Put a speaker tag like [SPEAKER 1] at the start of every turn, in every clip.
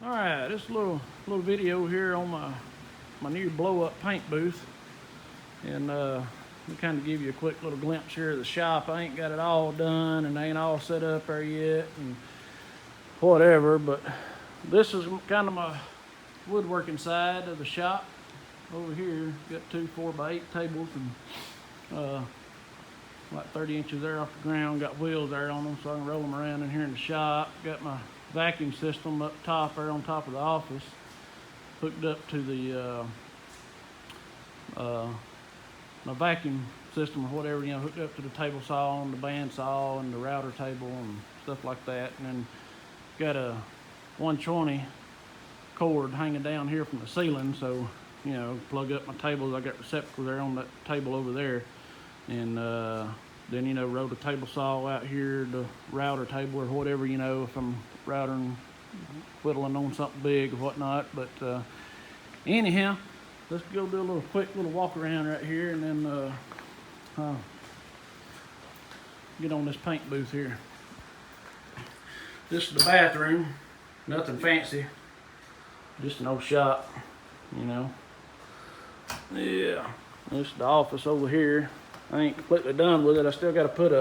[SPEAKER 1] All right, this little video here on my new blow-up paint booth, and we kind of give you a quick little glimpse here of the shop. I ain't got it all done, and they ain't all set up there yet, and whatever. But this is kind of my woodworking side of the shop. Over here, got two 4x8 tables and like 30 inches there off the ground. Got wheels there on them, so I can roll them around in here in the shop. Got my vacuum system up top there on top of the office, hooked up to the my vacuum system or whatever, you know, hooked up to the table saw and the band saw and the router table and stuff like that. And then got a 120 cord hanging down here from the ceiling, so you know, plug up my tables. I got receptacles there on that table over there, and then, you know, roll the table saw out here, the router table or whatever, you know, if I'm routering, whittling on something big or whatnot. But anyhow, let's go do a little quick little walk around right here, and then get on this paint booth here. This is the bathroom, nothing fancy, just an old shop, you know. Yeah, this is the office over here. I ain't completely done with it. I still got to put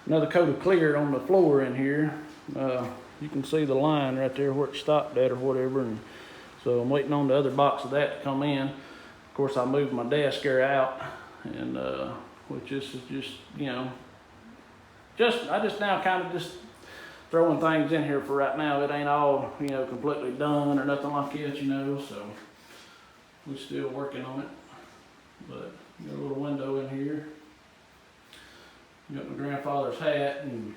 [SPEAKER 1] another coat of clear on the floor in here. You can see the line right there where it stopped at or whatever, and so I'm waiting on the other box of that to come in. Of course, I moved my desk here out, and which is just, you know, I just now kind of just throwing things in here for right now. It ain't all, you know, completely done or nothing like that, you know, so we're still working on it. But got a little window in here. Got my grandfather's hat and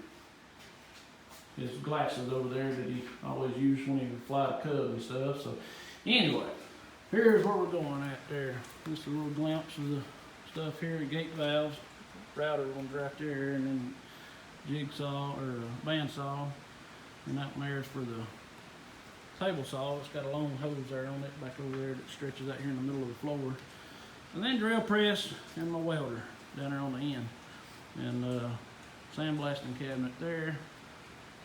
[SPEAKER 1] his glasses over there that he always used when he would fly the Cub and stuff. So anyway, here's where we're going at there. Just a little glimpse of the stuff here. Gate valves, router ones right there, and then jigsaw or bandsaw. And that one there is for the table saw. It's got a long hose there on it back over there that stretches out here in the middle of the floor. And then drill press and my welder down there on the end. And sandblasting cabinet there.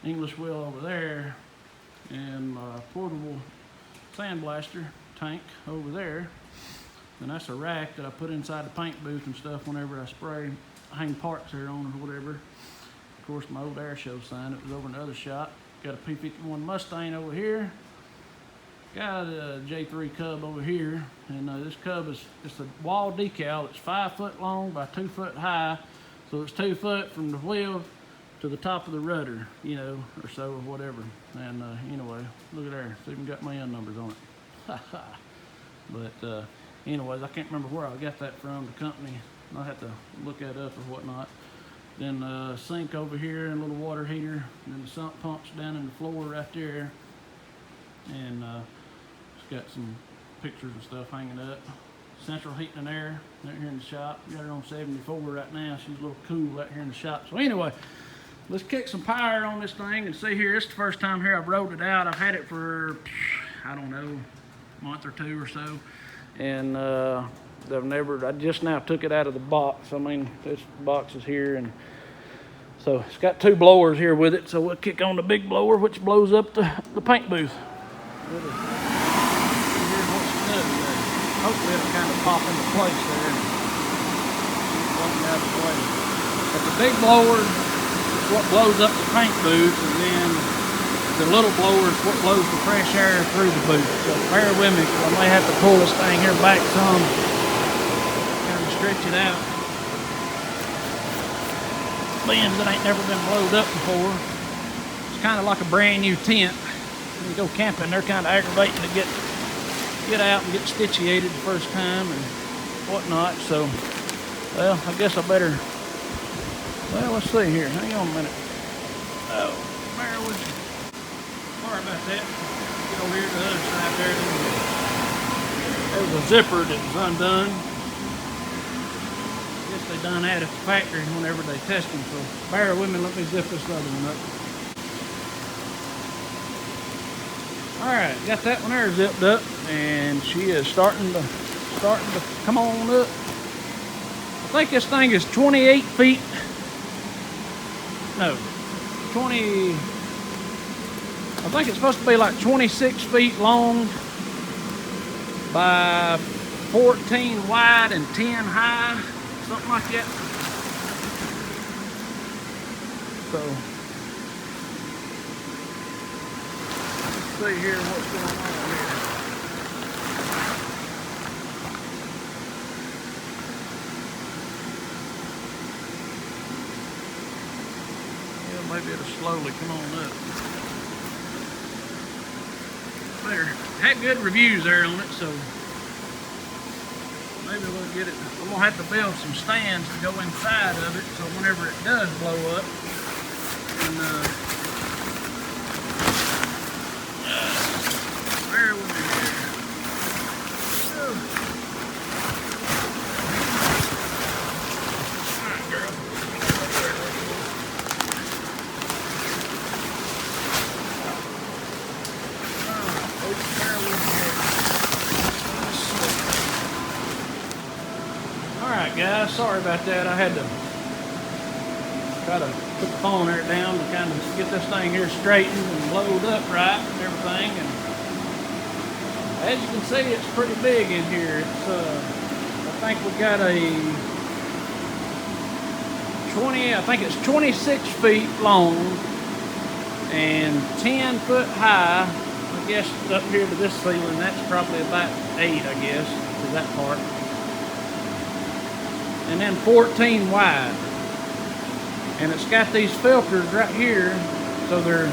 [SPEAKER 1] English wheel over there. And my portable sandblaster tank over there. And that's a rack that I put inside the paint booth and stuff whenever I spray, hang parts there on or whatever. Of course, my old air show sign, it was over in the other shop. Got a P-51 Mustang over here. Got a J3 Cub over here, and this Cub it's a wall decal. It's 5 foot long by 2 foot high, so it's 2 foot from the wheel to the top of the rudder, you know, or so or whatever. And anyway, look at there. It's even got my end numbers on it. But anyways, I can't remember where I got that from. The company. I'll have to look that up or whatnot. Then sink over here and a little water heater. And then the sump pumps down in the floor right there. And got some pictures and stuff hanging up. Central heating and air out here in the shop. Got her on 74 right now. She's a little cool out here in the shop. So anyway, let's kick some power on this thing and see here. It's the first time here I've rolled it out. I've had it for, I don't know, a month or two or so. And I just now took it out of the box. I mean, this box is here, and so it's got two blowers here with it. So we'll kick on the big blower, which blows up the paint booth. Hopefully it'll kind of pop into place there. Out of the way. But the big blower is what blows up the paint booth, and then the little blower is what blows the fresh air through the booth. So bear with me, because I may have to pull this thing here back some, kind of stretch it out. Bins that ain't never been blowed up before. It's kind of like a brand new tent. When you go camping, they're kind of aggravating to get out and get stitchiated the first time and whatnot. So, well, I guess I better, well, let's see here. Hang on a minute. Oh, bear with you. Sorry about that. Get over here to the other side there. There was a zipper that was undone. I guess they done that at the factory whenever they test them. So, bear with me. Let me zip this other one up. All right, got that one there zipped up, and she is starting to come on up. I think this thing is 28 feet. No, 20. I think it's supposed to be like 26 feet long by 14 wide and 10 high, something like that. So, let's see here what's going on here. Yeah, maybe it'll slowly come on up. There, had good reviews there on it, so maybe we'll get it. I'm gonna have to build some stands to go inside of it, so whenever it does blow up, and bear with me here. All right, girl. Bear with me here. All right, guys. Sorry about that. I had to try to put the phone there down to kind of get this thing here straightened and loaded up right and everything. And as you can see, it's pretty big in here. It's I think we got a 26 feet long and 10 foot high. I guess up here to this ceiling, that's probably about 8, I guess, to that part. And then 14 wide. And it's got these filters right here, so they're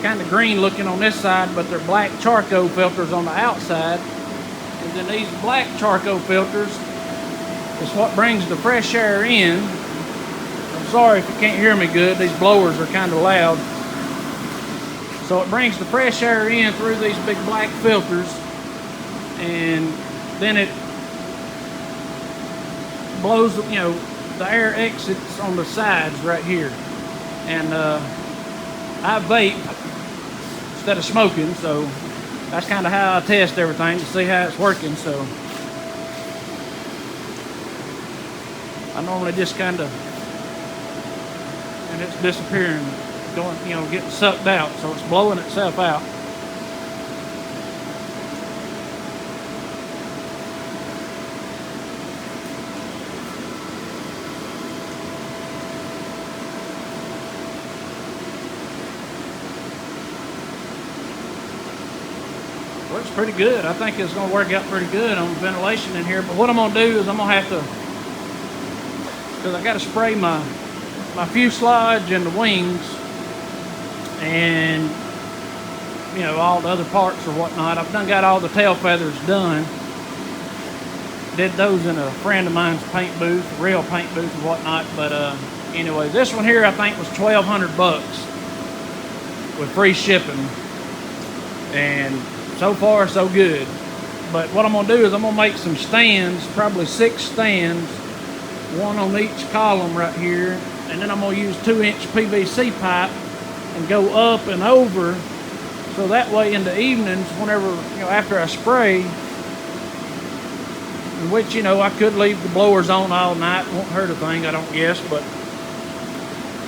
[SPEAKER 1] kind of green looking on this side, but they're black charcoal filters on the outside. And then these black charcoal filters is what brings the fresh air in. I'm sorry if you can't hear me good, these blowers are kind of loud. So it brings the fresh air in through these big black filters, and then it blows, you know, the air exits on the sides right here. And I vape instead of smoking, so that's kind of how I test everything to see how it's working. So I normally just kind of, and it's disappearing, going, you know, getting sucked out, so it's blowing itself out. Works pretty good. I think it's going to work out pretty good on ventilation in here. But what I'm going to do is I'm going to have to, because I got to spray my fuselage and the wings and, you know, all the other parts or whatnot. I've done got all the tail feathers done. Did those in a friend of mine's paint booth, a real paint booth and whatnot. But anyway, this one here I think was $1,200 with free shipping. And so far, so good. But what I'm going to do is I'm going to make some stands, probably 6 stands, one on each column right here. And then I'm going to use 2-inch PVC pipe and go up and over. So that way in the evenings, whenever, you know, after I spray, in which, you know, I could leave the blowers on all night. Won't hurt a thing, I don't guess. But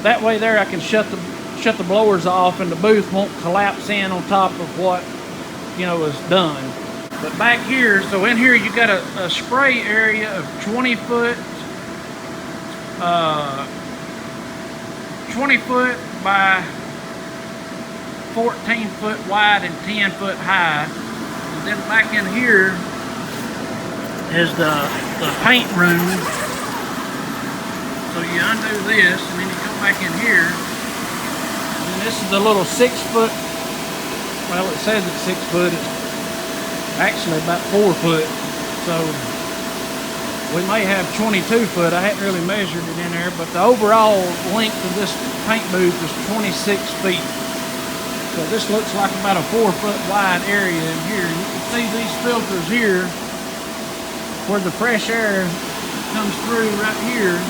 [SPEAKER 1] that way there I can shut the blowers off and the booth won't collapse in on top of what, you know, is done. But back here, so in here you got a spray area of 20 foot by 14 foot wide and 10 foot high. And then back in here is the paint room. So you undo this and then you come back in here. And then this is the little 6 foot. Well, it says it's 6 foot. It's actually about 4 foot. So we may have 22 foot. I hadn't really measured it in there, but the overall length of this paint booth is 26 feet. So this looks like about a 4 foot wide area in here. You can see these filters here where the fresh air comes through right here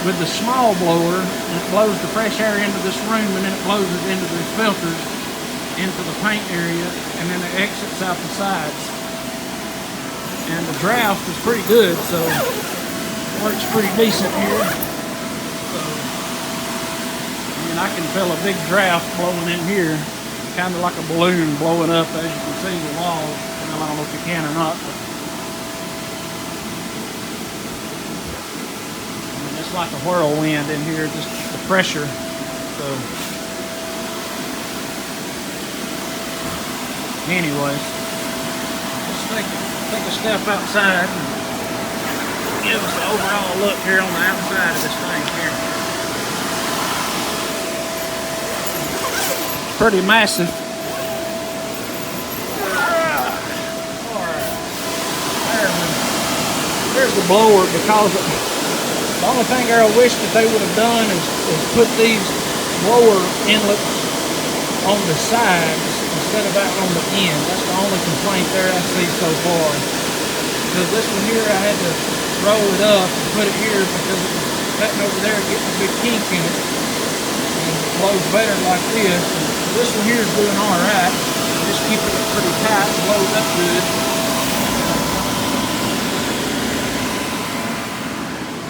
[SPEAKER 1] with the small blower, and it blows the fresh air into this room, and then it blows it into the filters into the paint area, and then it exits out the sides. And the draft is pretty good, so it works pretty decent here. So, and I can feel a big draft blowing in here, kind of like a balloon blowing up, as you can see the walls. I don't know if you can or not, but I mean, it's like a whirlwind in here, just the pressure. So, anyways, let's take a step outside and give us an overall look here on the outside of this thing here. Pretty massive. There's the blower, because the only thing I wish that they would have done is put these blower inlets on the sides instead of out on the end. That's the only complaint there I see so far. Because this one here, I had to roll it up and put it here because it was cutting over there, getting a big kink in it. And it blows better like this. And this one here is doing all right. Just keeping it pretty tight, blows up good.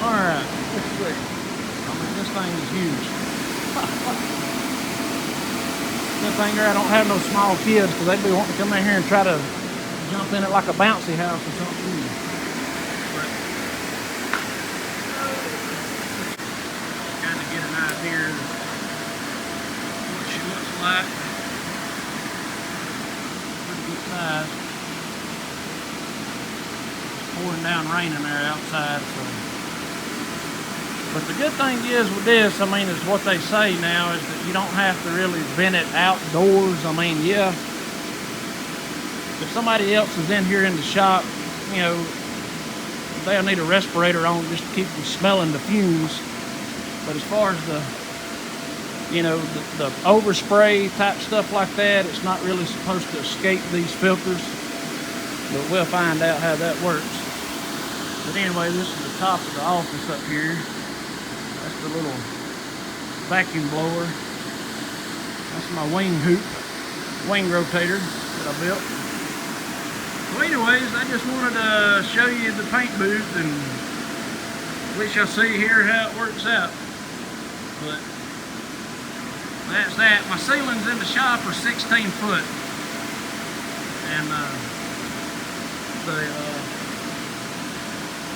[SPEAKER 1] All right, let's see. I mean, this thing is huge. Good thing there I don't have no small kids, because they'd be wanting to come in here and try to jump in it like a bouncy house or something. But kind of get an idea of what she looks like. Pretty good size. It's pouring down rain in there outside, so. But the good thing is with this, I mean, is what they say now is that you don't have to really vent it outdoors. I mean, yeah, if somebody else is in here in the shop, you know, they'll need a respirator on just to keep from smelling the fumes. But as far as the, you know, the overspray type stuff like that, it's not really supposed to escape these filters. But we'll find out how that works. But anyway, this is the top of the office up here. That's the little vacuum blower. That's my wing hoop, wing rotator that I built. So anyways, I just wanted to show you the paint booth, and we shall see here how it works out. But that's that. My ceilings in the shop are 16 foot. And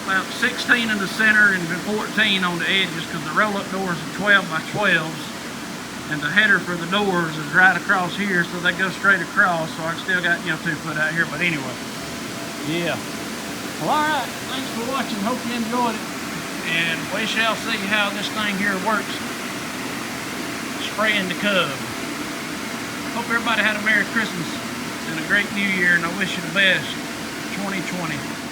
[SPEAKER 1] about 16 in the center and 14 on the edges, because the roll-up doors are 12 by 12s, and the header for the doors is right across here, so they go straight across. So I still got, you know, 2 foot out here. But anyway, yeah. Well, all right. Thanks for watching. Hope you enjoyed it, and we shall see how this thing here works. Spraying the cub. Hope everybody had a Merry Christmas and a great New Year, and I wish you the best 2020.